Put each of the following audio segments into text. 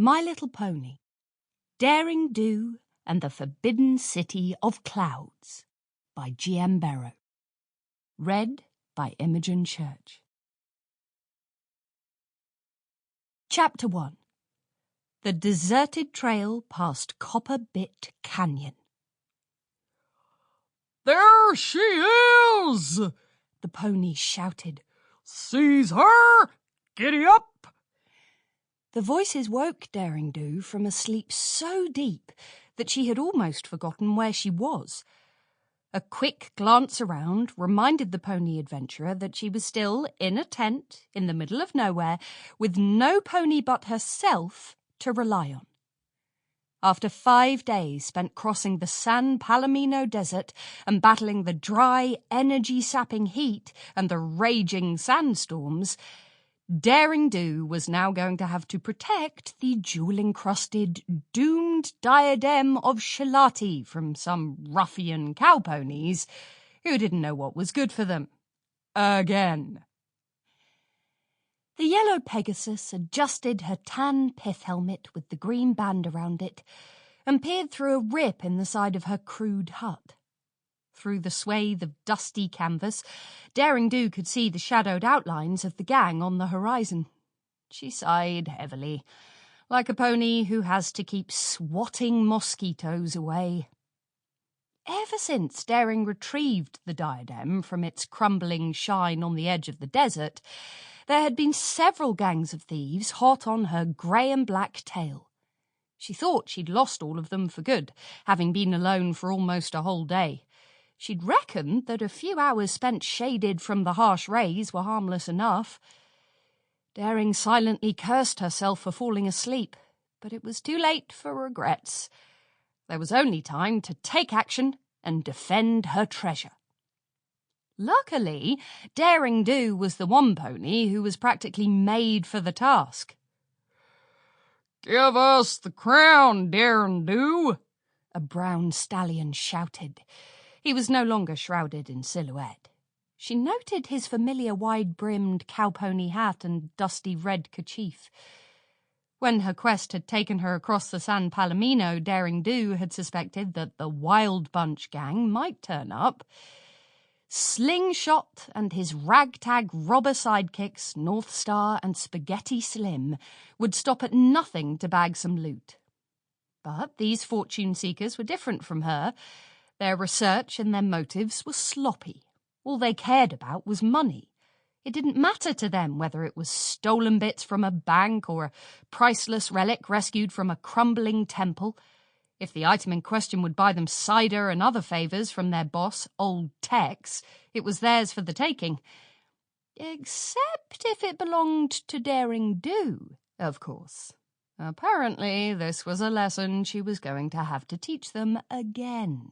My Little Pony, Daring Do and the Forbidden City of Clouds by G.M. Barrow. Read by Imogen Church. Chapter 1. The Deserted Trail Past Copper Bit Canyon. "There she is!" the pony shouted. "Seize her! Giddy up!" The voices woke Daring Do from a sleep so deep that she had almost forgotten where she was. A quick glance around reminded the pony adventurer that she was still in a tent in the middle of nowhere with no pony but herself to rely on. After 5 days spent crossing the San Palomino Desert and battling the dry, energy-sapping heat and the raging sandstorms, Daring Do was now going to have to protect the jewel-encrusted, doomed diadem of Shalati from some ruffian cowponies who didn't know what was good for them. Again. The yellow Pegasus adjusted her tan pith helmet with the green band around it and peered through a rip in the side of her crude hut. Through the swathe of dusty canvas, Daring Do could see the shadowed outlines of the gang on the horizon. She sighed heavily, like a pony who has to keep swatting mosquitoes away. Ever since Daring retrieved the diadem from its crumbling shine on the edge of the desert, there had been several gangs of thieves hot on her grey and black tail. She thought she'd lost all of them for good, having been alone for almost a whole day. She'd reckoned that a few hours spent shaded from the harsh rays were harmless enough. Daring silently cursed herself for falling asleep, but it was too late for regrets. There was only time to take action and defend her treasure. Luckily, Daring Do was the one pony who was practically made for the task. "Give us the crown, Daring Do!" a brown stallion shouted. He was no longer shrouded in silhouette. She noted his familiar wide-brimmed cowpony hat and dusty red kerchief. When her quest had taken her across the San Palomino, Daring Do had suspected that the Wild Bunch gang might turn up. Slingshot and his ragtag robber sidekicks, North Star and Spaghetti Slim, would stop at nothing to bag some loot. But these fortune seekers were different from her. Their research and their motives were sloppy. All they cared about was money. It didn't matter to them whether it was stolen bits from a bank or a priceless relic rescued from a crumbling temple. If the item in question would buy them cider and other favours from their boss, Old Tex, it was theirs for the taking. Except if it belonged to Daring Do, of course. Apparently, this was a lesson she was going to have to teach them again.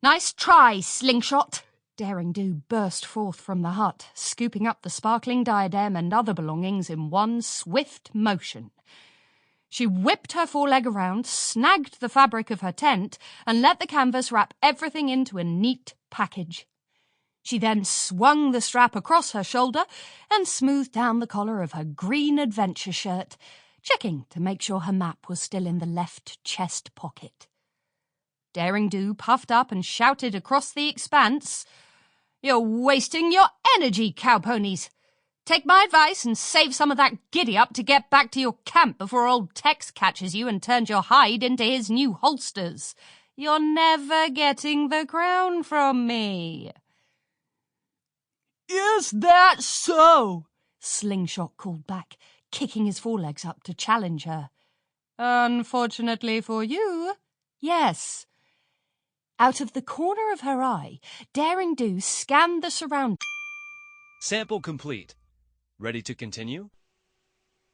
"Nice try, Slingshot!" Daring Do burst forth from the hut, scooping up the sparkling diadem and other belongings in one swift motion. She whipped her foreleg around, snagged the fabric of her tent, and let the canvas wrap everything into a neat package. She then swung the strap across her shoulder and smoothed down the collar of her green adventure shirt, checking to make sure her map was still in the left chest pocket. Daring Do puffed up and shouted across the expanse, "You're wasting your energy, cowponies! Take my advice and save some of that giddy-up to get back to your camp before old Tex catches you and turns your hide into his new holsters. You're never getting the crown from me." "Is that so?" Slingshot called back, kicking his forelegs up to challenge her. "Unfortunately for you, yes." Out of the corner of her eye, Daring Do scanned the surroundings. Sample complete. Ready to continue?